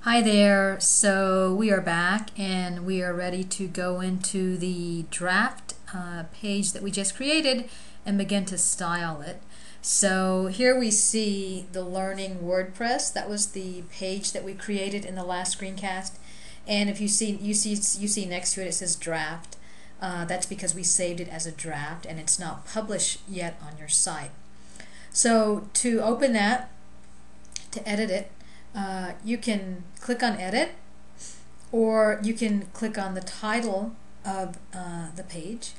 Hi there. So we are back and we are ready to go into the draft page that we just created and begin to style it. So here we see the Learning WordPress. That was the page that we created in the last screencast. And if you see next to it, it says draft. That's because we saved it as a draft and it's not published yet on your site. So to open that, to edit it, you can click on edit, or you can click on the title of the page.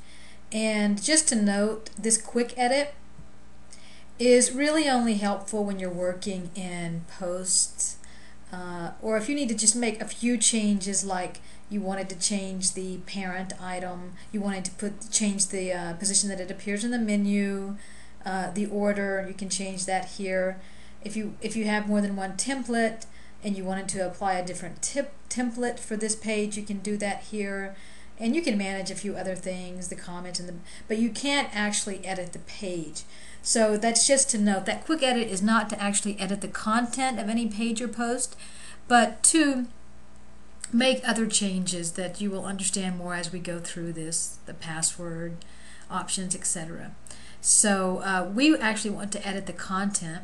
And just to note, this quick edit is really only helpful when you're working in posts, or if you need to just make a few changes, like you wanted to change the parent item, you wanted to change the position that it appears in the menu, the order, you can change that here. If you have more than one template and you wanted to apply a different template for this page, you can do that here. And you can manage a few other things, the comments, but you can't actually edit the page. So that's just to note. That quick edit is not to actually edit the content of any page or post, but to make other changes that you will understand more as we go through this, the password, options, etc. So we actually want to edit the content.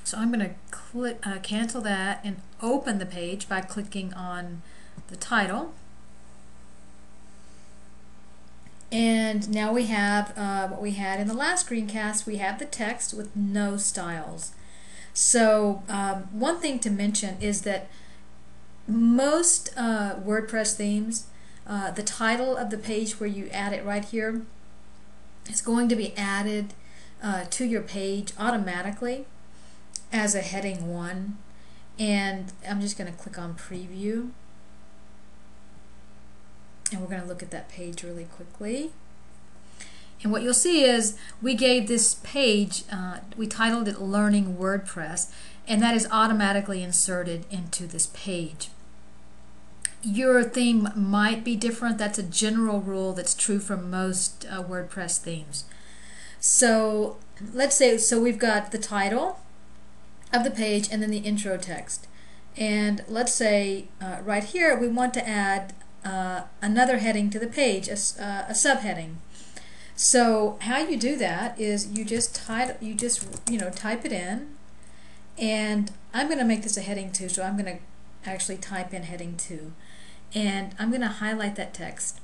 So I'm going to click cancel that and open the page by clicking on the title. And now we have what we had in the last screencast. We have the text with no styles. So one thing to mention is that most WordPress themes, the title of the page where you add it right here is going to be added to your page automatically as a heading 1. And I'm just going to click on preview. And we're going to look at that page really quickly. And what you'll see is we gave this page, we titled it Learning WordPress, and that is automatically inserted into this page. Your theme might be different. That's a general rule that's true for most WordPress themes. So let's say, we've got the title of the page and then the intro text. And let's say right here we want to add another heading to the page, a subheading. So how you do that is you just type it in, and I'm going to make this a heading 2, so I'm going to actually type in heading 2, and I'm going to highlight that text.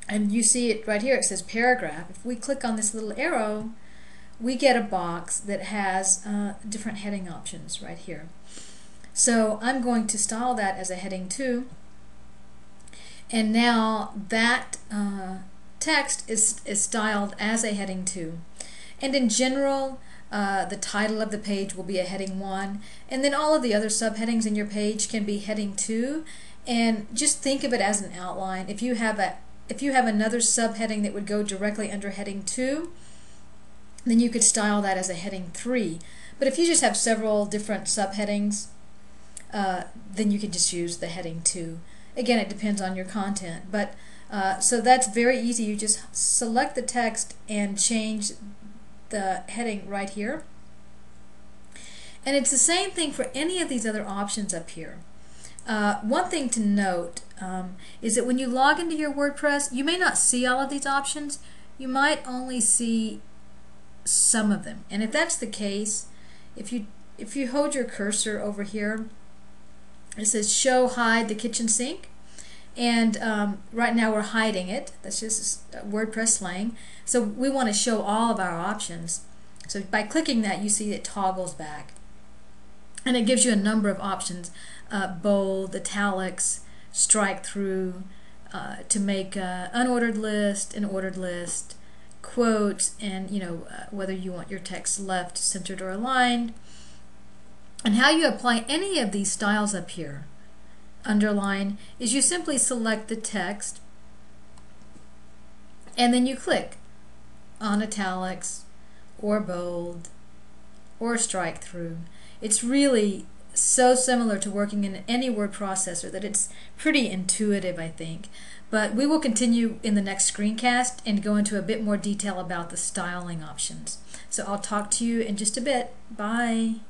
And you see it right here, it says paragraph. If we click on this little arrow, we get a box that has different heading options right here. So I'm going to style that as a heading 2. And now that text is styled as a heading 2. And in general, the title of the page will be a heading 1, and then all of the other subheadings in your page can be heading 2. And just think of it as an outline. If you have another subheading that would go directly under heading 2, then you could style that as a heading 3. But if you just have several different subheadings, then you could just use the heading 2. Again, it depends on your content, but so that's very easy. You just select the text and change the heading right here. And it's the same thing for any of these other options up here. One thing to note is that when you log into your WordPress, you may not see all of these options. You might only see some of them. And if that's the case, if you hold your cursor over here, it says show hide the kitchen sink, and right now we're hiding it. That's just WordPress slang. So we want to show all of our options. So by clicking that, you see it toggles back, and it gives you a number of options: bold, italics, strike through, to make unordered list, an ordered list, quotes, and whether you want your text left, centered, or aligned. And how you apply any of these styles up here, underline, is you simply select the text and then you click on italics or bold or strike through. It's really so similar to working in any word processor that it's pretty intuitive, I think. But we will continue in the next screencast and go into a bit more detail about the styling options. So I'll talk to you in just a bit. Bye.